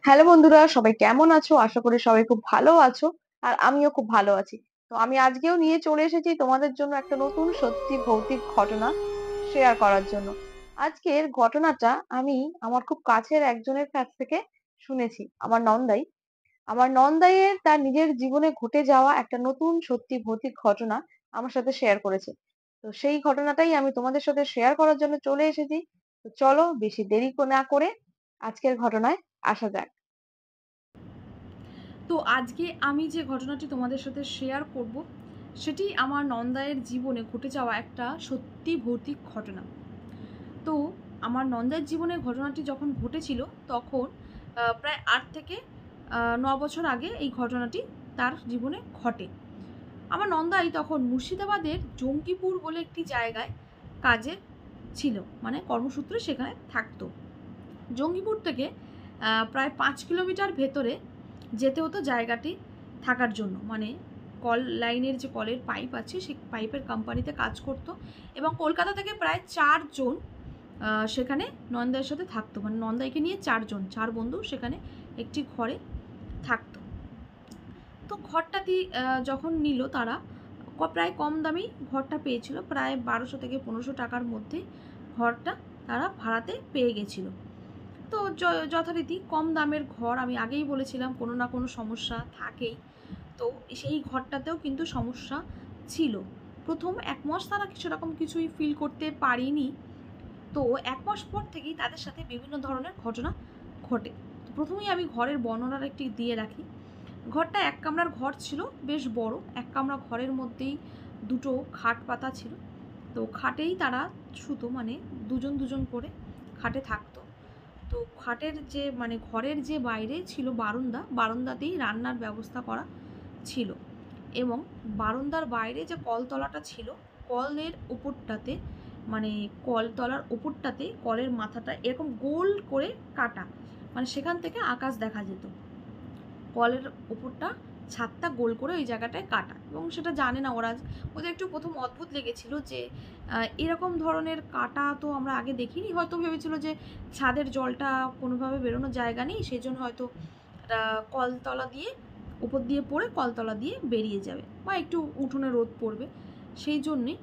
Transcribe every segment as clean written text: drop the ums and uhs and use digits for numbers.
Hello বন্ধুরা, সবাই কেমন আছো? আশা করি সবাই খুব ভালো আছো। আর আমিও খুব ভালো আছি। তো আমি আজকেও নিয়ে চলে এসেছি তোমাদের জন্য একটা নতুন সত্যি ভৌতিক ঘটনা শেয়ার করার জন্য। আজকের ঘটনাটা আমি আমার খুব কাছের একজনের কাছ থেকে শুনেছি। আমার নন্দাইয়ের তার নিজের জীবনে ঘটে যাওয়া একটা নতুন সত্যি ভৌতিক ঘটনা আমার সাথে শেয়ার করেছে। তো সেই ঘটনাটাই আমি তোমাদের সাথে শেয়ার করার জন্য চলে এসেছি। তো চলো বেশি দেরি না করে আজকের ঘটনায় আসা যাক। তো আজকে আমি যে ঘটনাটি তোমাদের সাথে শেয়ার করব সেটি আমার নন্দায়ের জীবনে ঘটে যাওয়া একটা সত্যি ভৌতিক ঘটনা। তো আমার নন্দায়ের জীবনে ঘটনাটি যখন ঘটেছিল তখন প্রায় 8 থেকে 9 বছর আগে এই ঘটনাটি তার জীবনে ঘটে। আমার নন্দাই তখন মুর্শিদাবাদের জঙ্গিপুর বলে একটি জায়গায় কাজে ছিল, মানে কর্মসূত্রে সেখানে থাকতো। জঙ্গিপুর থেকে প্রায় 5 কিলোমিটার ভেতরে যেতে হতো জায়গাটি থাকার জন্য, মানে কল লাইনের যে কলের পাইপ আছে সেই পাইপের কোম্পানিতে কাজ করত। এবং কলকাতা থেকে প্রায় 4 জন সেখানে নন্দাইয়ের সাথে থাকতো, মানে নন্দাইকে নিয়ে 4 জন, 4 বন্ধু সেখানে একটি ঘরে থাকতো। তো ঘরটাতে যখন নিল তারা প্রায় কম দামেই ঘরটা পেয়েছিল, প্রায় 1200 থেকে 1500 টাকার মধ্যে ঘরটা তারা ভাড়াতে পেয়ে গেছিল। তো যথারীতি কম দামের ঘর, আমি আগেই বলেছিলাম কোনো না কোনো সমস্যা থাকেই। তো সেই ঘরটাতেও কিন্তু সমস্যা ছিল। প্রথম 1 মাস তারা সেরকম কিছুই ফিল করতে পারেনি। তো 1 মাস পর থেকেই তাদের সাথে বিভিন্ন ধরনের ঘটনা ঘটে। তো প্রথমেই আমি ঘরের বর্ণনার একটি দিয়ে রাখি। ঘরটা 1 কামরার ঘর ছিল, বেশ বড়। 1 কামরা ঘরের মধ্যেই দুটো খাট পাতা ছিল। তো খাটেই তারা শুতো, মানে দুজন দুজন করে খাটে থাকতো। তো খাটের যে মানে ঘরের যে বাইরে ছিল বারান্দাতেই রান্নার ব্যবস্থা করা ছিল। এবং বারান্দার বাইরে যে কলতলাটা ছিল, কলের ওপরটাতে, মানে কলতলার ওপরটাতে কলের মাথাটা এরকম গোল করে কাটা, মানে সেখান থেকে আকাশ দেখা যেত। কলের ওপরটা ছাদটা গোল করে ওই জায়গাটায় কাটা। এবং সেটা জানে না ওরা, ওদের একটু প্রথম অদ্ভুত লেগেছিল যে এরকম ধরনের কাটা তো আমরা আগে দেখিনি। হয়তো ভেবেছিল যে ছাদের জলটা কোনোভাবে বেরোনোর জায়গা নেই, সেই জন্য হয়তো কলতলা দিয়ে উপর দিয়ে পড়ে কলতলা দিয়ে বেরিয়ে যাবে, বা একটু উঠোনে রোদ পড়বে, সেই জন্যে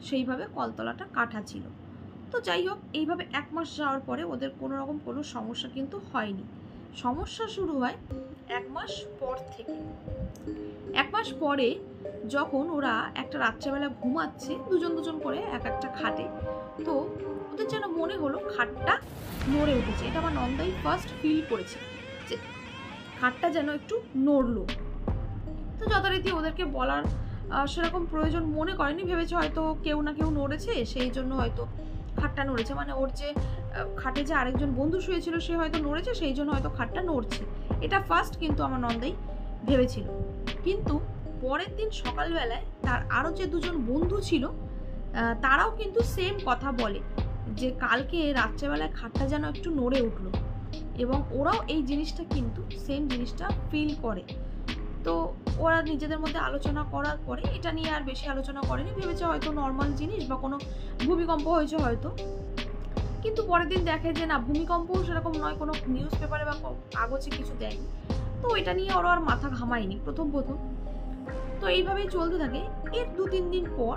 সেইভাবে কলতলাটা কাটা ছিল। তো যাই হোক, এইভাবে 1 মাস যাওয়ার পরে ওদের কোনো রকম কোনো সমস্যা কিন্তু হয়নি। সমস্যা শুরু হয় 1 মাস পর থেকে। 1 মাস পরে যখন ওরা একটা রাত্রেবেলা ঘুমাচ্ছে দুজন দুজন করে এক একটা খাটে, তো ওদের যেন মনে হলো খাটটা নড়ে উঠেছে। এটা আমার নন্দাই ফার্স্ট ফিল করেছে যে খাটটা যেন একটু নড়লো। তো যথারীতি ওদেরকে বলার সেরকম প্রয়োজন মনে করেনি, ভেবেছে হয়তো কেউ না কেউ নড়েছে, সেই জন্য হয়তো খাটটা নড়েছে, মানে ওর যে খাটে যে আরেকজন বন্ধু শুয়েছিল সে হয়তো নড়েছে, সেই জন্য হয়তো খাটটা নড়ছে। এটা ফার্স্ট কিন্তু আমার নন্দাই ভেবেছিল। কিন্তু পরের দিন সকালবেলায় তার আরও যে দুজন বন্ধু ছিল তারাও কিন্তু সেম কথা বলে যে কালকে রাত্রেবেলায় খাটটা যেন একটু নড়ে উঠলো। এবং ওরাও এই জিনিসটা কিন্তু সেম জিনিসটা ফিল করে। তো ওরা নিজেদের মধ্যে আলোচনা করার পরে এটা নিয়ে আর বেশি আলোচনা করেনি, ভেবেছে হয়তো নর্মাল জিনিস বা কোনো ভূমিকম্প হয়েছে হয়তো। কিন্তু পরের দিন দেখে যে না, ভূমিকম্পও সেরকম নয়, কোনো নিউজ পেপারে বা কাগজে কিছু দেয়নি। তো এটা নিয়ে ওরা আর মাথা ঘামায়নি প্রথম প্রথম। তো এইভাবেই চলতে থাকে। এর 2-3 দিন পর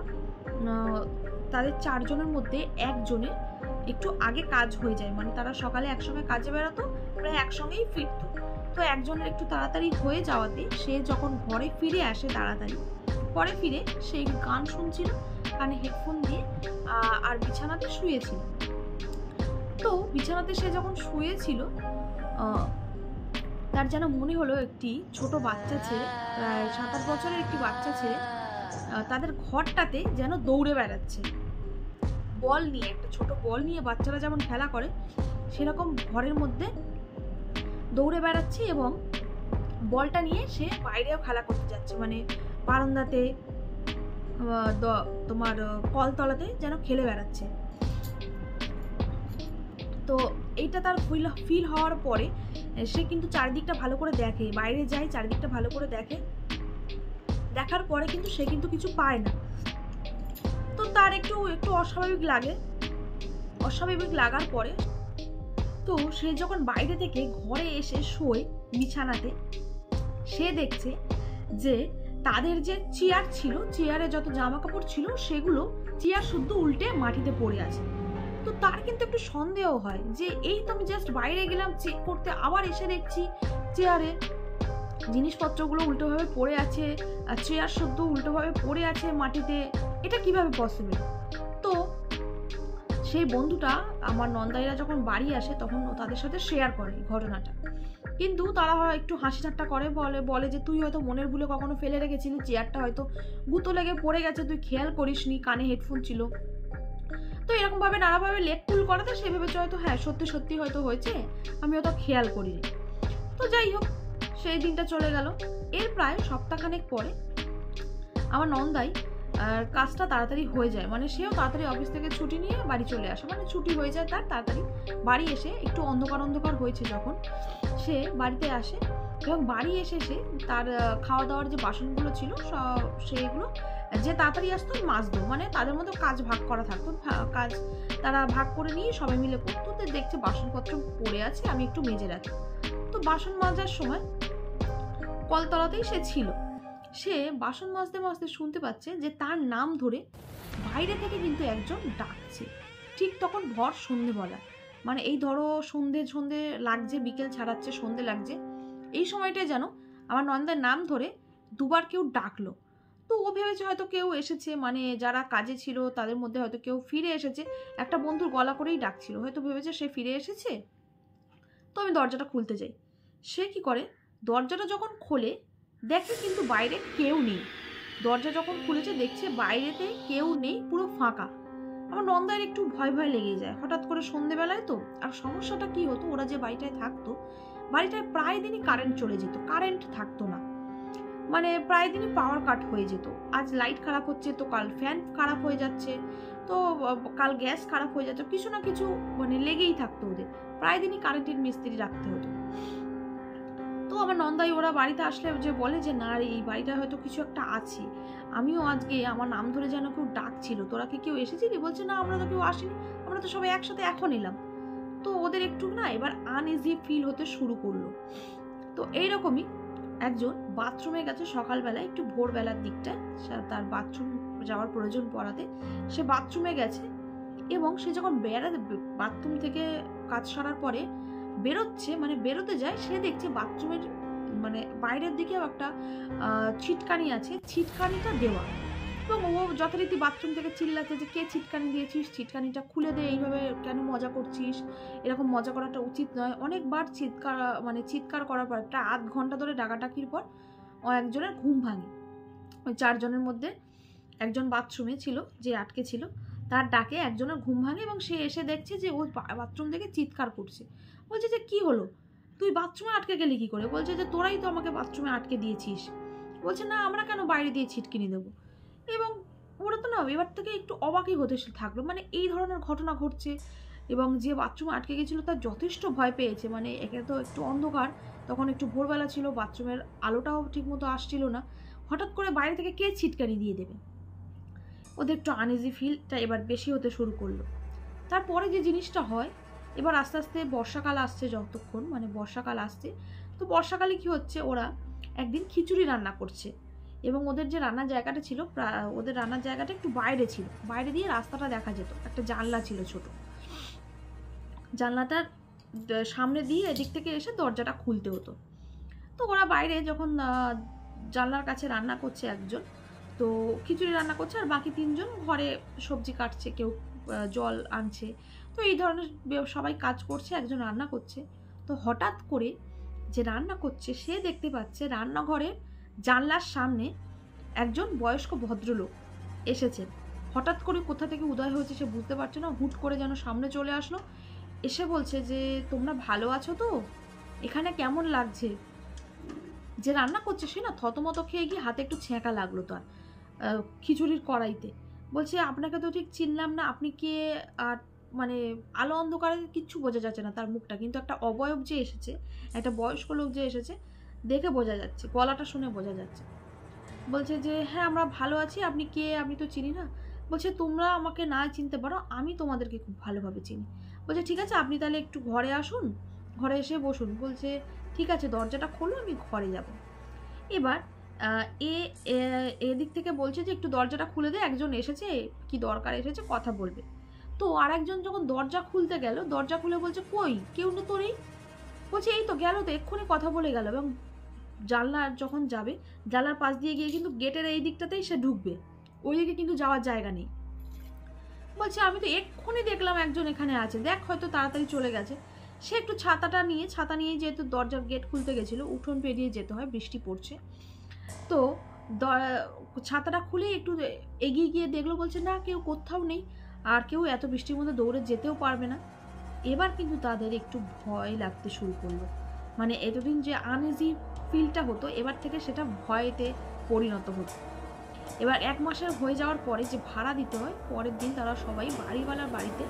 তাদের 4 জনের মধ্যে একজনের একটু আগে কাজ হয়ে যায়, মানে তারা সকালে একসঙ্গে কাজে বেরোতো, প্রায় একসঙ্গেই ফিরতো। তো একজনের একটু তাড়াতাড়ি হয়ে যাওয়াতে সে যখন ঘরে ফিরে আসে তাড়াতাড়ি, পরে ফিরে সে গান শুনছিল কানে হেডফোন দিয়ে, আর বিছানাতে শুয়েছিল। তো বিছানাতে সে যখন শুয়েছিল তার যেন মনে হলো একটি ছোট বাচ্চা ছেলে, প্রায় 7-8 বছরের একটি বাচ্চা ছেলে তাদের ঘরটাতে যেন দৌড়ে বেড়াচ্ছে বল নিয়ে। একটা ছোট বল নিয়ে বাচ্চারা যেমন খেলা করে সেরকম ঘরের মধ্যে দৌড়ে বেড়াচ্ছে, এবং বলটা নিয়ে সে বাইরেও খেলা করতে যাচ্ছে, মানে বারান্দাতে তোমার কলতলাতে যেন খেলে বেড়াচ্ছে। তো এইটা তার ফিল হওয়ার পরে সে কিন্তু চারিদিকটা ভালো করে দেখে, বাইরে যায় চারিদিকটা ভালো করে দেখে। দেখার পরে কিন্তু সে কিন্তু কিছু পায় না। তো তার একটু একটু অস্বাভাবিক লাগে। অস্বাভাবিক লাগার পরে তো সে যখন বাইরে থেকে ঘরে এসে শোয় বিছানাতে, সে দেখছে যে তাদের যে চেয়ার ছিল, চেয়ারে যত জামা কাপড় ছিল সেগুলো চেয়ার শুদ্ধ উল্টে মাটিতে পড়ে আছে। তো তার কিন্তু একটু সন্দেহ হয় যে এই তো আমি জাস্ট বাইরে গেলাম চেক করতে, আবার এসে দেখছি চেয়ারে জিনিসপত্রগুলো উল্টোভাবে পড়ে আছে, আর চেয়ার শুদ্ধ উল্টোভাবে পড়ে আছে মাটিতে, এটা কিভাবে পসিবল। তো সেই বন্ধুটা, আমার নন্দাইরা যখন বাড়ি আসে তখন ও তাদের সাথে শেয়ার করে ঘটনাটা, কিন্তু তারা একটু হাসি ঠাট্টা করে, বলে যে তুই হয়তো মনের ভুলে কখনো ফেলে রেখেছিলি, চেয়ারটা হয়তো গুঁতো লেগে পড়ে গেছে, তুই খেয়াল করিসনি, কানে হেডফোন ছিল। তো এরকম ভাবে নানাভাবে লেককুল করাতে সে ভেবেছে হয়তো হ্যাঁ সত্যি সত্যি হয়তো হয়েছে, আমি হয়তো খেয়াল করিনি। তো যাই হোক, সেই দিনটা চলে গেল। এর প্রায় সপ্তাহখানেক পরে আমার নন্দাই কাজটা তাড়াতাড়ি হয়ে যায়, মানে সেও তাড়াতাড়ি অফিস থেকে ছুটি নিয়ে বাড়ি চলে আসে, মানে ছুটি হয়ে যায় তার তাড়াতাড়ি। বাড়ি এসে একটু অন্ধকার অন্ধকার হয়েছে যখন সে বাড়িতে আসে, এবং বাড়ি এসে সে তার খাওয়া দাওয়ার যে বাসনগুলো ছিল সেগুলো যে তাড়াতাড়ি আসতো মাজতো, মানে তাদের মধ্যে কাজ ভাগ করা থাকতো, কাজ তারা ভাগ করে নিয়ে সবাই মিলে করতো। তো দেখছে বাসনপত্র পড়ে আছে, আমি একটু মেজে রাখি। তো বাসন মাজার সময় কলতলাতেই সে ছিল, সে বাসন মাজতে মাজতে শুনতে পাচ্ছে যে তার নাম ধরে বাইরে থেকে কিন্তু একজন ডাকছে। ঠিক তখন ভর সন্ধেবেলা, মানে এই ধরো সন্ধে সন্ধে লাগছে, বিকেল ছাড়াচ্ছে, সন্ধে লাগছে, এই সময়টায় যেন আমার নন্দার নাম ধরে দুবার কেউ ডাকলো। তো ও ভেবেছে হয়তো কেউ এসেছে, মানে যারা কাজে ছিল তাদের মধ্যে হয়তো কেউ ফিরে এসেছে, একটা বন্ধুর গলা করেই ডাকছিল, হয়তো ভেবেছে সে ফিরে এসেছে। তো আমি দরজাটা খুলতে যাই, সে কি করে, দরজাটা যখন খোলে দেখে কিন্তু বাইরে কেউ নেই। দরজা যখন খুলেছে দেখছে বাইরেতে কেউ নেই, পুরো ফাঁকা। আমার নন্দার একটু ভয় ভয় লেগে যায়, হঠাৎ করে সন্ধেবেলায় তো। আর সমস্যাটা কি হতো, ওরা যে বাড়িটায় থাকতো, বাড়িটায় প্রায় দিনই কারেন্ট চলে যেত, কারেন্ট থাকতো না, মানে প্রায় দিনই পাওয়ার কাট হয়ে যেত। আজ লাইট খারাপ হচ্ছে, তো কাল ফ্যান খারাপ হয়ে যাচ্ছে, তো কাল গ্যাস খারাপ হয়ে যাচ্ছে, কিছু না কিছু মানে লেগেই থাকতো ওদের, প্রায় দিনই কারেন্টের মিস্ত্রি রাখতে হতো। তো আমার নন্দাই ওরা বাড়িতে আসলে যে বলে যে না রে, এই বাড়িটা হয়তো কিছু একটা আছে, আমিও আজকে আমার নাম ধরে যেন কেউ ডাকছিল, তোরা কি কেউ এসেছিলি? বলছে না, আমরা তো কেউ আসিনি, আমরা তো সবাই একসাথে এখন এলাম। তো ওদের একটু না এবার আনইজি ফিল হতে শুরু করলো। তো এইরকমই একজন বাথরুমে গেছে সকালবেলায়, একটু ভোরবেলার দিকটায়, তার বাথরুম যাওয়ার প্রয়োজন পড়াতে সে বাথরুমে গেছে, এবং সে যখন বাথরুম থেকে কাজ সারার পরে বেরোচ্ছে, মানে বেরোতে যায়, সে দেখছে বাথরুমের মানে বাইরের দিকেও একটা ছিটকানি আছে, ছিটকানিটা দেওয়া, এবং ও যথারীতি বাথরুম থেকে চিল্লাচ্ছে যে কে ছিটকানি দিয়েছিস, ছিটকানিটা খুলে দে, এইভাবে কেন মজা করছিস, এরকম মজা করাটা উচিত নয়। অনেকবার চিৎকার করার পর একটা আধ ঘন্টা ধরে ডাকাডাকির পর একজনের ঘুম ভাঙে। ওই চারজনের মধ্যে একজন বাথরুমে ছিল যে আটকে ছিল, তার ডাকে একজনের ঘুম ভাঙে, এবং সে এসে দেখছে যে ও বাথরুম থেকে চিৎকার করছে। বলছে যে কি হলো, তুই বাথরুমে আটকে গেলি কি করে? বলছে যে তোরাই তো আমাকে বাথরুমে আটকে দিয়েছিস। বলছে না, আমরা কেন বাইরে দিয়ে ছিটকিনি দেবো। এবং ওরা তো না এবার থেকে একটু অবাকই হতে থাকলো, মানে এই ধরনের ঘটনা ঘটছে, এবং যে বাথরুমে আটকে গেছিলো তার যথেষ্ট ভয় পেয়েছে, মানে একে তো একটু অন্ধকার, তখন একটু ভোরবেলা ছিল, বাথরুমের আলোটাও ঠিকমতো আসছিল না, হঠাৎ করে বাইরে থেকে কে ছিটকানি দিয়ে দেবে। ওদের একটু আনইজি ফিলটা এবার বেশি হতে শুরু করলো। তারপরে যে জিনিসটা হয়, এবার আস্তে আস্তে বর্ষাকাল আসছে, যতক্ষণ মানে বর্ষাকাল আসছে, তো বর্ষাকালে কি হচ্ছে, ওরা একদিন খিচুড়ি রান্না করছে, এবং ওদের যে রান্নার জায়গাটা ছিল, ওদের রান্নার জায়গাটা একটু বাইরে ছিল, বাইরে দিয়ে রাস্তাটা দেখা যেত, একটা জানলা ছিল ছোট, জানলাটার সামনে দিয়ে এদিক থেকে এসে দরজাটা খুলতে হতো। তো ওরা বাইরে যখন জানলার কাছে রান্না করছে একজন, তো খিচুড়ি রান্না করছে, আর বাকি তিনজন ঘরে সবজি কাটছে, কেউ জল আনছে, তো এই ধরনের সবাই কাজ করছে, একজন রান্না করছে। তো হঠাৎ করে যে রান্না করছে সে দেখতে পাচ্ছে রান্নাঘরের জানলার সামনে একজন বয়স্ক ভদ্রলোক এসেছেন। হঠাৎ করে কোথা থেকে উদয় হয়েছে সে বুঝতে পারছে না, হুট করে যেন সামনে চলে আসলো, এসে বলছে যে তোমরা ভালো আছো তো, এখানে কেমন লাগছে। যে রান্না করছে সে না থতমত খেয়ে গিয়ে হাতে একটু ছ্যাঁকা লাগলো তার খিচুড়ির কড়াইতে। বলছে আপনাকে তো ঠিক চিনলাম না, আপনি কে? আর মানে আলো অন্ধকারে কিচ্ছু বোঝা যাচ্ছে না তার মুখটা, কিন্তু একটা অবয়ব যে এসেছে, একটা বয়স্ক লোক যে এসেছে দেখে বোঝা যাচ্ছে, গলাটা শুনে বোঝা যাচ্ছে। বলছে যে হ্যাঁ আমরা ভালো আছি, আপনি কে? আপনি তো চিনি না। বলছে তোমরা আমাকে না চিনতে পারো, আমি তোমাদেরকে খুব ভালোভাবে চিনি। বলছে ঠিক আছে আপনি তাহলে একটু ঘরে আসুন, ঘরে এসে বসুন। বলছে ঠিক আছে দরজাটা খোলো, আমি ঘরে যাব। এবার এ এদিক থেকে বলছে যে একটু দরজাটা খুলে দে, একজন এসেছে, কি দরকার এসেছে, কথা বলবে। তো আর একজন যখন দরজা খুলতে গেল, দরজা খুলে বলছে কই কেউ তো নেই। বলছে এই তো গেল, তো এক্ষুনি কথা বলে গেল। এবং জানলা যখন যাবে, জানলার পাশ দিয়ে গিয়ে কিন্তু গেটের এই দিকটাতেই সে ঢুকবে, ওইদিকে কিন্তু যাওয়ার জায়গা নেই। বলছে আমি তো এক্ষুনি দেখলাম একজন এখানে আছে, দেখ হয়তো তাড়াতাড়ি চলে গেছে। সে একটু ছাতা নিয়ে যেহেতু দরজার গেট খুলতে গেছিল, উঠোন পেরিয়ে যেতে হয়, বৃষ্টি পড়ছে, তো ছাতাটা খুলে একটু এগিয়ে গিয়ে দেখলো, বলছে না কেউ কোথাও নেই, আর কেউ এত বৃষ্টির মধ্যে দৌড়ে যেতেও পারবে না। এবার কিন্তু তাদের একটু ভয় লাগতে শুরু করলো। মানে এতদিন যে আনইজি ফিলটা হতো, এবার থেকে সেটা ভয়েতে পরিণত হতো। এবার 1 মাসের হয়ে যাওয়ার পরে যে ভাড়া দিতে হয়, পরের দিন তারা সবাই বাড়িওয়ালার বাড়িতে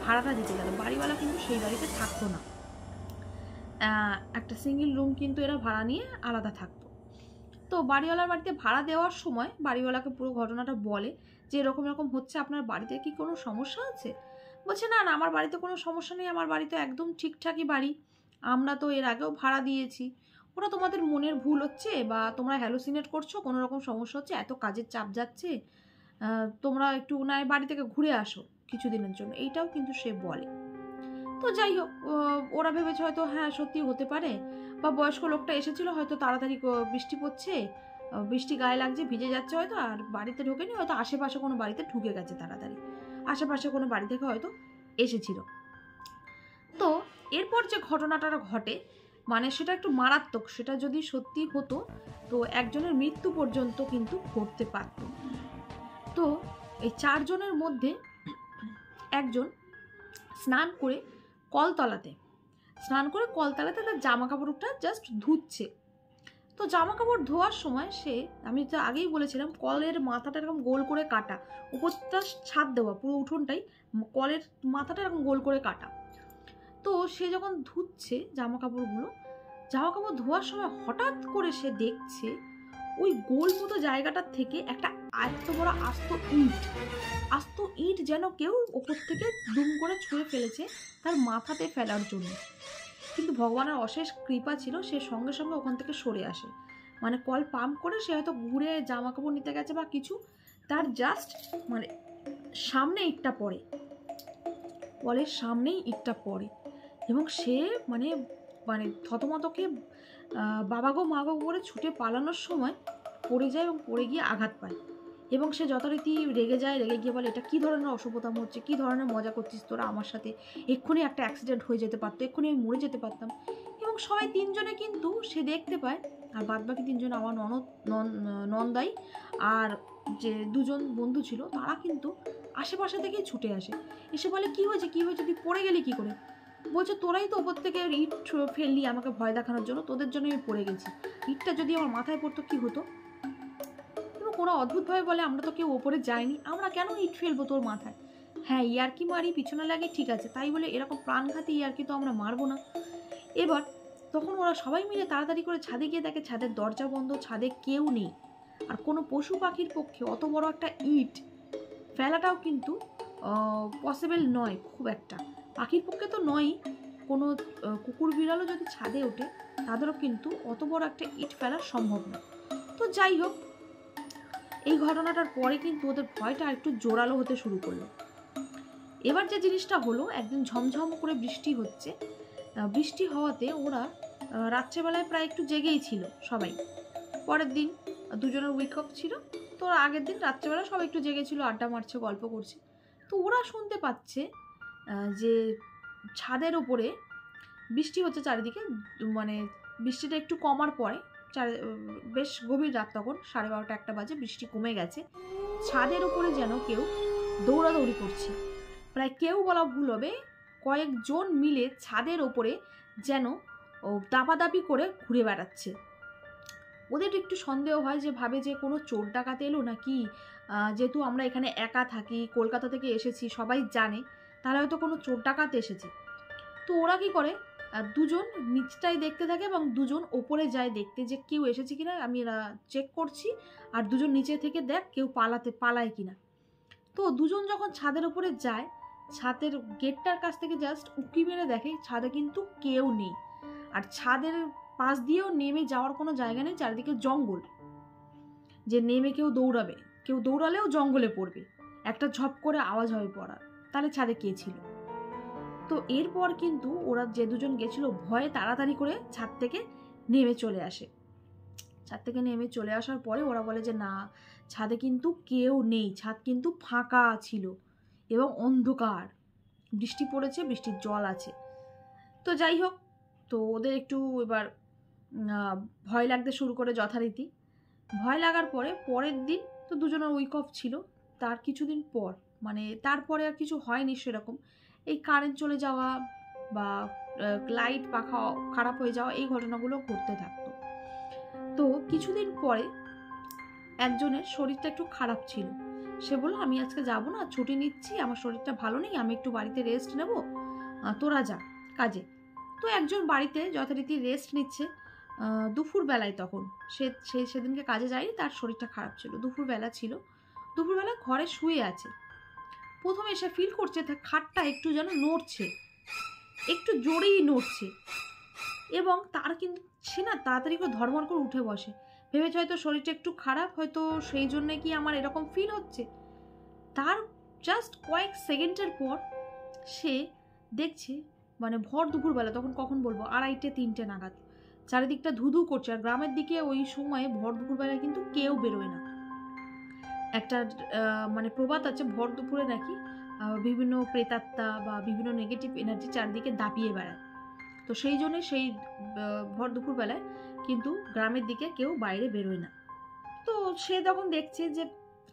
ভাড়াটা দিতে গেল। বাড়িওয়ালা কিন্তু সেই বাড়িতে থাকতো না, একটা সিঙ্গেল রুম কিন্তু এরা ভাড়া নিয়ে আলাদা থাকতো। তো বাড়িওয়ালার বাড়িতে ভাড়া দেওয়ার সময় বাড়িওয়ালাকে পুরো ঘটনাটা বলে যে এরকম এরকম হচ্ছে, আপনার বাড়িতে কি কোনো সমস্যা আছে? বলছে না না, আমার বাড়িতে কোনো সমস্যা নেই, আমার বাড়িতে একদম ঠিকঠাকই বাড়ি, আমরা তো এর আগেও ভাড়া দিয়েছি, ওটা তোমাদের মনের ভুল হচ্ছে বা তোমরা হ্যালোসিনেট করছো, কোনো রকম সমস্যা হচ্ছে, এত কাজের চাপ যাচ্ছে, তোমরা একটু নয় বাড়ি থেকে ঘুরে আসো কিছুদিনের জন্য, এইটাও কিন্তু সে বলে। তো যাই হোক, ওরা ভেবেছে হয়তো হ্যাঁ সত্যি হতে পারে, বা বয়স্ক লোকটা এসেছিল হয়তো তাড়াতাড়ি, বৃষ্টি পড়ছে, বৃষ্টি গায়ে লাগছে, ভিজে যাচ্ছে হয়তো, আর বাড়িতে ঢোকেনি, হয়তো আশেপাশে কোনো বাড়িতে ঢুকে গেছে তাড়াতাড়ি, আশেপাশে কোনো বাড়ি থেকে হয়তো এসেছিল। তো এরপর যে ঘটনাটা ঘটে, মানে সেটা একটু মারাত্মক, সেটা যদি সত্যি হতো তো একজনের মৃত্যু পর্যন্ত কিন্তু ঘটতে পারত। তো এই 4 জনের মধ্যে একজন স্নান করে কলতলাতে তার জামা কাপড়টা জাস্ট ধুচ্ছে। তো জামা কাপড় ধোয়ার সময় সে, আমি তো আগেই বলেছিলাম কলের মাথাটা এরকম গোল করে কাটা, উপরটা ছাদ দেওয়া, পুরো উঠোনটাই কলের মাথাটা এরকম গোল করে কাটা। তো সে যখন ধুচ্ছে জামা কাপড় ধোয়ার সময় হঠাৎ করে সে দেখছে ওই গোল মতো জায়গাটার থেকে একটা এত বড় আস্ত ইট যেন কেউ ওপর থেকে দুম করে ছুঁড়ে ফেলেছে তার মাথাতে ফেলার জন্য। কিন্তু ভগবানের অশেষ কৃপা ছিল, সে সঙ্গে সঙ্গে ওখান থেকে সরে আসে। মানে কল পাম্প করে সে হয়তো ঘুরে জামা কাপড় নিতে গেছে বা কিছু, তার জাস্ট মানে সামনে ইটটা পড়ে, কলের সামনেই ইটটা পড়ে, এবং সে মানে মানে থতমতকে বাবা গো মা গো করে ছুটে পালানোর সময় পড়ে যায় এবং পড়ে গিয়ে আঘাত পায়। এবং সে যথারীতি রেগে যায়, রেগে গিয়ে বলে এটা কী ধরনের অসভ্যতাম হচ্ছে, কী ধরনের মজা করছিস তোরা আমার সাথে, এক্ষুনি একটা অ্যাক্সিডেন্ট হয়ে যেতে পারতো, এক্ষুনি আমি মরে যেতে পারতাম। এবং সবাই 3 জনে কিন্তু সে দেখতে পায়, আর বাদবাকি 3 জন আমার নন্দাই আর যে 2 জন বন্ধু ছিল, তারা কিন্তু আশেপাশে থেকেই ছুটে আসে, এসে বলে কী হয়েছে তুই পড়ে গেলি কী করে? বলছে তোরাই তো ওপর থেকে ইট ফেললি আমাকে ভয় দেখানোর জন্য, তোদের জন্য আমি পড়ে গেছি, ইটটা যদি আমার মাথায় পড়তো কী হতো? এবং ওরা অদ্ভুতভাবে বলে আমরা তো কেউ ওপরে যাইনি, আমরা কেন ইট ফেলবো তোর মাথায়? হ্যাঁ ইয়ার্কি মারি, পিছনে লাগে, ঠিক আছে, তাই বলে এরকম প্রাণঘাতী ইয়ার্কি তো আমরা মারবো না। এবার তখন ওরা সবাই মিলে তাড়াতাড়ি করে ছাদে গিয়ে দেখে ছাদের দরজা বন্ধ, ছাদে কেউ নেই। আর কোনো পশু পাখির পক্ষে অত বড় একটা ইট ফেলাটাও কিন্তু পসিবল নয় খুব একটা, পাখির পক্ষে তো নয়ই, কোনো কুকুর বিড়ালও যদি ছাদে ওঠে তাদেরও কিন্তু অত বড় একটা ইট ফেলা সম্ভব না। তো যাই হোক, এই ঘটনাটার পরে কিন্তু ওদের ভয়টা একটু জোরালো হতে শুরু করলো। এবার যে জিনিসটা হলো, একদিন ঝমঝম করে বৃষ্টি হচ্ছে, বৃষ্টি হওয়াতে ওরা রাত্রেবেলায় প্রায় একটু জেগেই ছিল সবাই। পরের দিন 2 জনের উইক অফ ছিল, তো আগের দিন রাত্রেবেলা সবাই একটু জেগেছিল, আড্ডা মারছে, গল্প করছে। তো ওরা শুনতে পাচ্ছে যে ছাদের ওপরে বৃষ্টি হচ্ছে চারিদিকে, মানে বৃষ্টিটা একটু কমার পরে, বেশ গভীর রাত, তখন 12:30-1টা বাজে, বৃষ্টি কমে গেছে, ছাদের উপরে যেন কেউ দৌড়াদৌড়ি করছে। প্রায় কেউ বলা ভুল হবে, কয়েকজন মিলে ছাদের ওপরে যেন দাপাদাপি করে ঘুরে বেড়াচ্ছে। ওদের একটু সন্দেহ হয়, যে ভাবে যে কোনো চোর ডাকাত এলো নাকি, যেহেতু আমরা এখানে একা থাকি, কলকাতা থেকে এসেছি, সবাই জানে, তাহলে হয়তো কোনো চোর ডাকাত এসেছে। তো ওরা কি করে, 2 জন নিচটাই দেখতে থাকে এবং 2 জন ওপরে যায় দেখতে যে কেউ এসেছে কিনা, আমি চেক করছি, আর 2 জন নিচে থেকে দেখ কেউ পালায় কিনা। তো 2 জন যখন ছাদের ওপরে যায়, ছাদের গেটটার কাছ থেকে জাস্ট উঁকি মেরে দেখে ছাদে কিন্তু কেউ নেই। আর ছাদের পাশ দিয়েও নেমে যাওয়ার কোনো জায়গা নেই, চারিদিকে জঙ্গল, যে নেমে কেউ দৌড়াবে, কেউ দৌড়ালেও জঙ্গলে পড়বে, একটা ঝপ করে আওয়াজ হবে পড়ার, তাহলে ছাদে কে ছিল। তো এরপর কিন্তু ওরা যে দুজন গেছিল ভয়ে তাড়াতাড়ি করে ছাদ থেকে নেমে চলে আসে। ছাদ থেকে নেমে চলে আসার পরে ওরা বলে যে না, ছাদে কিন্তু কেউ নেই, ছাদ কিন্তু ফাঁকা ছিল এবং অন্ধকার, বৃষ্টি পড়েছে, বৃষ্টির জল আছে। তো যাই হোক, তো ওদের একটু এবার ভয় লাগতে শুরু করে যথারীতি। ভয় লাগার পরে পরের দিন তো দুজনের উইক অফ ছিল। তার কিছুদিন পর, মানে তারপরে আর কিছু হয়নি সেরকম, এই কারেন্ট চলে যাওয়া বা লাইট পাখা খারাপ হয়ে যাওয়া, এই ঘটনাগুলো ঘটতে থাকতো। তো কিছুদিন পরে একজনের শরীরটা একটু খারাপ ছিল। সে বলল আমি আজকে যাব না, ছুটি নিচ্ছি, আমার শরীরটা ভালো নেই, আমি একটু বাড়িতে রেস্ট নেব, তোরা যা কাজে। তো একজন বাড়িতে যথারীতি রেস্ট নিচ্ছে দুপুরবেলায়। তখন সেদিনকে কাজে যায়নি, তার শরীরটা খারাপ ছিল, দুপুরবেলা ছিল। দুপুরবেলা ঘরে শুয়ে আছে। প্রথমে সে ফিল করছে তার খাটটা একটু যেন নড়ছে, একটু জোরেই নড়ছে, এবং তার কিন্তু সে না তাড়াতাড়ি করে ধর্মর করে উঠে বসে, ভেবেছে হয়তো শরীরটা একটু খারাপ, হয়তো সেই জন্যে কি আমার এরকম ফিল হচ্ছে। তার জাস্ট কয়েক সেকেন্ডের পর সে দেখছে, মানে ভর দুপুরবেলা, তখন কখন বলবো 2:30-3টে নাগাদ, চারিদিকটা ধুধু করছে। আর গ্রামের দিকে ওই সময় ভর দুপুরবেলায় কিন্তু কেউ বেরোয় না। একটা মানে প্রবাদ আছে, ভর দুপুরে নাকি বিভিন্ন প্রেতাত্মা বা বিভিন্ন নেগেটিভ এনার্জি চারদিকে দাপিয়ে বেড়ায়। তো সেই জন্যে সেই ভর দুপুরবেলায় কিন্তু গ্রামের দিকে কেউ বাইরে বেরোয় না। তো সে তখন দেখছে যে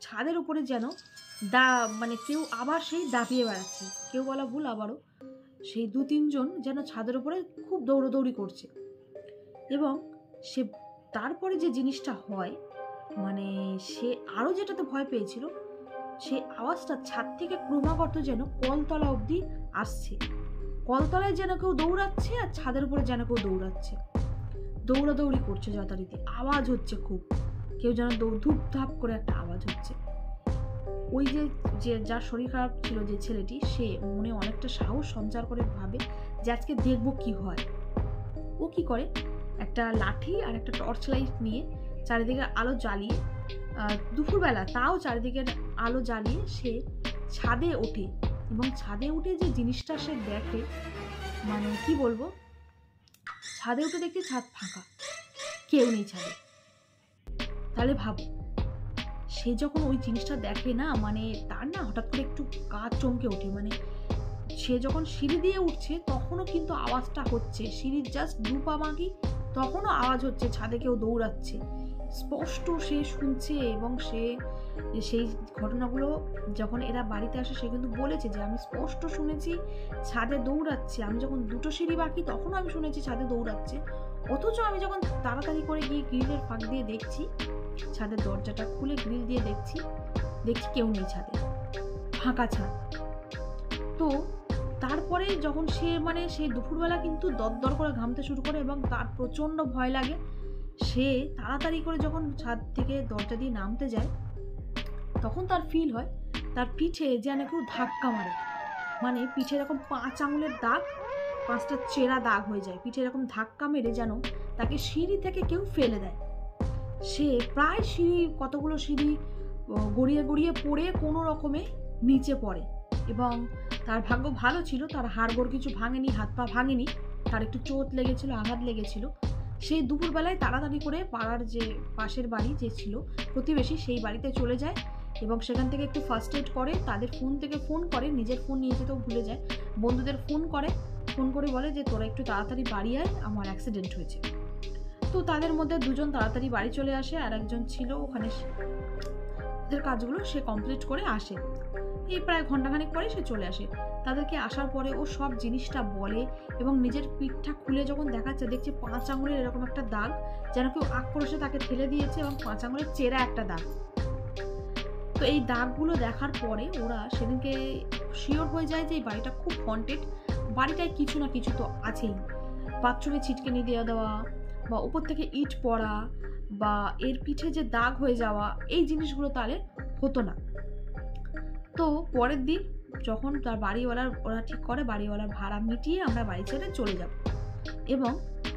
ছাদের উপরে যেন মানে কেউ আবার সেই দাপিয়ে বেড়াচ্ছে, কেউ বলা ভুল, আবারও সেই 2-3 জন যেন ছাদের উপরে খুব দৌড়দৌড়ি করছে। এবং সে তারপরে যে জিনিসটা হয়, মানে সে আরও যেটাতে ভয় পেয়েছিল, সেই আওয়াজটা ছাদ থেকে ক্রমাগত যেন কলতলা অবধি আসছে। কলতলায় যেন কেউ দৌড়াচ্ছে আর ছাদের উপরে যেন কেউ দৌড়াচ্ছে, দৌড়াদৌড়ি করছে যথারীতি, আওয়াজ হচ্ছে খুব, কেউ যেন ধূপ ধাপ করে একটা আওয়াজ হচ্ছে। ওই যে যার শরীর খারাপ ছিল, যে ছেলেটি, সে মনে অনেকটা সাহস সঞ্চার করে ভাবে যে আজকে দেখবো কি হয়। ও কি করে, একটা লাঠি আর একটা টর্চ লাইট নিয়ে চারিদিকে আলো জ্বালিয়ে, দুপুরবেলা তাও চারিদিকের আলো জ্বালিয়ে সে ছাদে ওঠে। এবং ছাদে উঠে যে জিনিসটা সে দেখে, মানে কি বলবো, ছাদে উঠে দেখতে ছাদ ফাঁকা, কেউ নেই ছাদে। তাহলে ভাবো, সে যখন ওই জিনিসটা দেখে না, মানে তার না হঠাৎ করে একটু গা চমকে ওঠে। মানে সে যখন সিঁড়ি দিয়ে উঠছে তখনও কিন্তু আওয়াজটা হচ্ছে, সিঁড়ির জাস্ট 2 পা বাকি তখনও আওয়াজ হচ্ছে, ছাদে কেউ দৌড়াচ্ছে, স্পষ্ট সে শুনছে। এবং সে সেই ঘটনাগুলো যখন এরা বাড়িতে আসে, সে কিন্তু বলেছে যে আমি স্পষ্ট শুনেছি ছাদে দৌড়াচ্ছে, আমি যখন 2টো সিঁড়ি বাকি তখনও আমি শুনেছি ছাদে দৌড়াচ্ছে। অথচ আমি যখন তাড়াতাড়ি করে গিয়ে গ্রিলের ফাঁক দিয়ে দেখছি, ছাদের দরজাটা খুলে গ্রিল দিয়ে দেখছি কেউ নেই ছাদে, ফাঁকা ছাদ। তো তারপরে যখন সে মানে সেই দুপুরবেলা কিন্তু দরদর করে ঘামতে শুরু করে এবং তার প্রচণ্ড ভয় লাগে। সে তাড়াতাড়ি করে যখন ছাদ থেকে দরজা দিয়ে নামতে যায়, তখন তার ফিল হয় তার পিঠে যেন কেউ ধাক্কা মারে, মানে পিঠে এরকম 5 আঙুলের দাগ, 5টা চেরা দাগ হয়ে যায়, পিঠে এরকম ধাক্কা মেরে যেন তাকে সিঁড়ি থেকে কেউ ফেলে দেয়। সে প্রায় কতগুলো সিঁড়ি গড়িয়ে গড়িয়ে পড়ে কোনো রকমে নিচে পড়ে। এবং তার ভাগ্য ভালো ছিল, তার হাড়গোড় কিছু ভাঙেনি, হাত পা ভাঙেনি, তার একটু চোট লেগেছিল, আঘাত লেগেছিল। সেই দুপুরবেলায় তাড়াতাড়ি করে পাড়ার যে পাশের বাড়ি যে ছিল প্রতিবেশী, সেই বাড়িতে চলে যায় এবং সেখান থেকে একটু ফার্স্ট এড করে, তাদের ফোন থেকে ফোন করে, নিজের ফোন নিয়ে যেতেও ভুলে যায়, বন্ধুদের ফোন করে বলে যে তোরা একটু তাড়াতাড়ি বাড়ি আয়, আমার অ্যাক্সিডেন্ট হয়েছে। তো তাদের মধ্যে 2 জন তাড়াতাড়ি বাড়ি চলে আসে, আর একজন ছিল ওখানে, ওদের কাজগুলো সে কমপ্লিট করে আসে। এই প্রায় ঘন্টাখানেক পরে সে চলে আসে। তাদেরকে আসার পরে ও সব জিনিসটা বলে এবং নিজের পিঠটা খুলে যখন দেখাচ্ছে, দেখছে 5 আঙুলের এরকম একটা দাগ, যেন কেউ আক্রোশে তাকে ঠেলে দিয়েছে, এবং 5 আঙুলের চেরা একটা দাগ। তো এই দাগগুলো দেখার পরে ওরা সেদিনকে শিওর হয়ে যায় যে এই বাড়িটা খুব হন্টেড, বাড়িটায় কিছু না কিছু তো আছেই। বাথরুমে ছিটকেনি দেওয়া বা উপর থেকে ইট পড়া বা এর পিঠে যে দাগ হয়ে যাওয়া, এই জিনিসগুলো তাহলে হতো না। তো পরের দিন যখন তার বাড়িওয়ালার ওরা ঠিক করে বাড়িওয়ালার ভাড়া মিটিয়ে আমরা বাড়ি ছেড়ে চলে যাব, এবং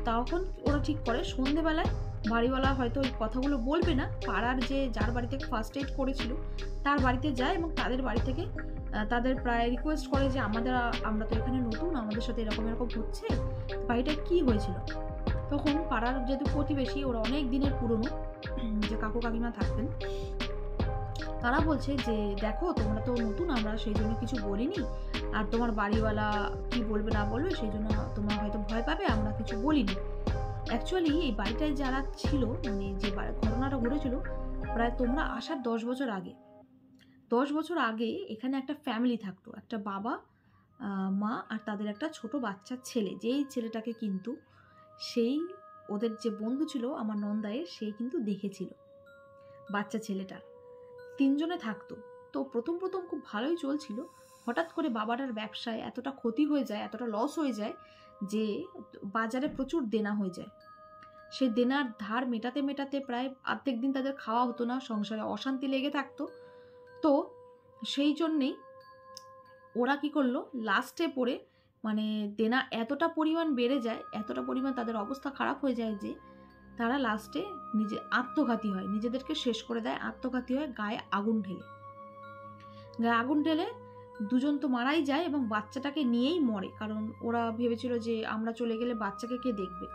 তখন ওরা ঠিক করে সন্ধেবেলায় বাড়িওয়ালা হয়তো ওই কথাগুলো বলবে না, পাড়ার যে যার বাড়ি থেকে ফার্স্ট এইড করেছিল তার বাড়িতে যায় এবং তাদের বাড়ি থেকে তাদের প্রায় রিকোয়েস্ট করে যে আমরা তো এখানে নতুন, আমাদের সাথে এরকম এরকম হচ্ছে, বাড়িটা কি হয়েছিল। তখন পাড়ার যেহেতু প্রতিবেশী, ওরা অনেক দিনের পুরনো যে কাকু কাকিমা থাকতেন, তারা বলছে যে দেখো তোমরা তো নতুন, আমরা সেই জন্য কিছু বলিনি, আর তোমার বাড়িওয়ালা কি বলবে না বলবে সেই জন্য তোমরা হয়তো ভয় পাবে, আমরা কিছু বলিনি। অ্যাকচুয়ালি এই বাড়িটায় যারা ছিল, মানে যে ঘটনাটা ঘটেছিল প্রায় তোমরা আসার 10 বছর আগে, 10 বছর আগে এখানে একটা ফ্যামিলি থাকতো, একটা বাবা, মা আর তাদের একটা ছোট বাচ্চা ছেলে, যেই ছেলেটাকে কিন্তু সেই ওদের যে বন্ধু ছিল আমার নন্দায়ের, সেই কিন্তু দেখেছিল বাচ্চা ছেলেটা। 3জনে থাকতো। তো প্রথম খুব ভালোই চলছিল, হঠাৎ করে বাবাটার ব্যবসায় এতটা ক্ষতি হয়ে যায়, এতটা লস হয়ে যায় যে বাজারে প্রচুর দেনা হয়ে যায়। সেই দেনার ধার মেটাতে মেটাতে প্রায় অর্ধেক দিন তাদের খাওয়া হতো না, সংসারে অশান্তি লেগে থাকতো। তো সেই জন্যেই ওরা কি করলো, লাস্টে পড়ে মানে দেনা এতটা পরিমাণ বেড়ে যায়, এতটা পরিমাণ তাদের অবস্থা খারাপ হয়ে যায় যে তারা লাস্টে নিজে আত্মঘাতী হয়, নিজেদেরকে শেষ করে দেয়, আত্মঘাতী হয় গায়ে আগুন ঢেলে। দুজন তো মারাই যায় এবং বাচ্চাটাকে নিয়েই মরে, কারণ ওরা ভেবেছিল যে আমরা চলে গেলে বাচ্চাকে কে দেখবে।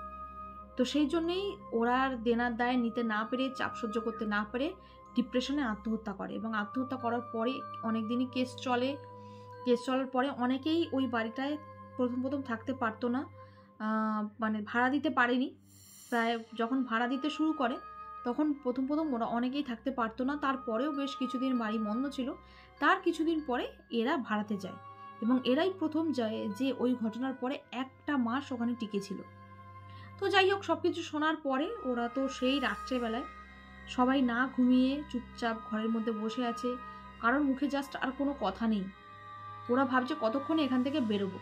তো সেই জন্যেই ওরা আর দেনার দায় নিতে না পেরে, চাপ সহ্য করতে না পেরে ডিপ্রেশনে আত্মহত্যা করে, এবং আত্মহত্যা করার পরে অনেক দিনই কেস চলার পরে অনেকেই ওই বাড়িটায় প্রথম থাকতে পারতো না, মানে ভাড়া দিতে পারেনি। প্রায় যখন ভাড়া দিতে শুরু করে তখন প্রথম ওরা অনেকেই থাকতে পারতো না, তারপরেও বেশ কিছুদিন বাড়ি বন্ধ ছিল। তার কিছুদিন পরে এরা ভাড়াতে যায়, এবং এরাই প্রথম যায় যে ওই ঘটনার পরে 1 মাস ওখানে টিকেছিল। তো যাই হোক, সব কিছু শোনার পরে ওরা তো সেই রাত্রেবেলায় সবাই না ঘুমিয়ে চুপচাপ ঘরের মধ্যে বসে আছে, কারোর মুখে জাস্ট আর কোনো কথা নেই। ওরা ভাবছে কতক্ষণে এখান থেকে বেরোবো।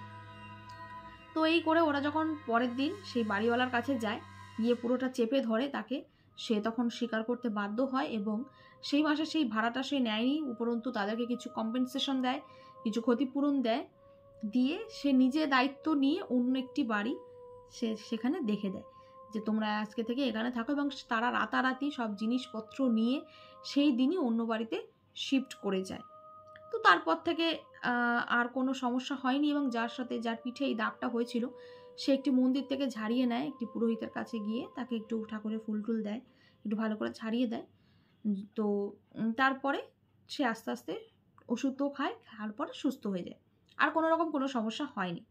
তো এই করে ওরা যখন পরের দিন সেই বাড়িওয়ালার কাছে যায়, গিয়ে পুরোটা চেপে ধরে তাকে, সে তখন স্বীকার করতে বাধ্য হয় এবং সেই মাসে সেই ভাড়াটা সে নেয়নি, উপরন্তু তাদেরকে কিছু কম্পেনসেশন দেয়, কিছু ক্ষতিপূরণ দেয়, দিয়ে সে নিজে দায়িত্ব নিয়ে অন্য একটি বাড়ি সেখানে দেখে দেয় যে তোমরা আজকে থেকে এখানে থাকো, এবং তারা রাতারাতি সব জিনিসপত্র নিয়ে সেই দিনই অন্য বাড়িতে শিফট করে যায়। তো তারপর থেকে আর কোনো সমস্যা হয়নি, এবং যার পিঠে এই দাগটা হয়েছিল সে একটি মন্দির থেকে ঝাড়িয়ে নেয়, একটি পুরোহিতের কাছে গিয়ে তাকে একটু ঠাকুরের ফুল টুল দেয়, একটু ভালো করে ছাড়িয়ে দেয়। তো তারপরে সে আস্তে আস্তে ওষুধও খায়, খাওয়ার পরে সুস্থ হয়ে যায়, আর কোনো রকম কোনো সমস্যা হয়নি।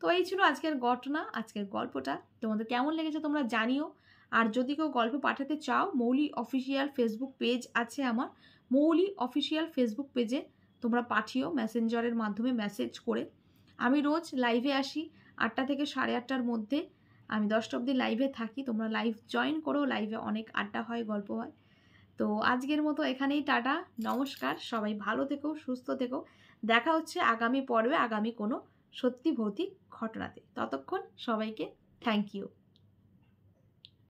তো এই ছিল আজকের ঘটনা, আজকের গল্পটা। তোমাদের কেমন লেগেছে তোমরা জানিও। আর যদি কেউ গল্প পাঠাতে চাও, মৌলি অফিসিয়াল ফেসবুক পেজ আছে আমার, মৌলি অফিসিয়াল ফেসবুক পেজে তোমরা পাঠিও মেসেঞ্জারের মাধ্যমে মেসেজ করে। আমি রোজ লাইভে আসি 8টা থেকে 8:30টার মধ্যে, আমি 10টা অবধি লাইভে থাকি, তোমরা লাইভ জয়েন করো, লাইভে অনেক আড্ডা হয়, গল্প হয়। তো আজকের মতো এখানেই টাটা, নমস্কার, সবাই ভালো থেকো, সুস্থ থেকো। দেখা হচ্ছে আগামী পর্বে, আগামী কোনো সত্যি ভৌতিক ঘটনাতে। ততক্ষণ সবাইকে থ্যাংক ইউ।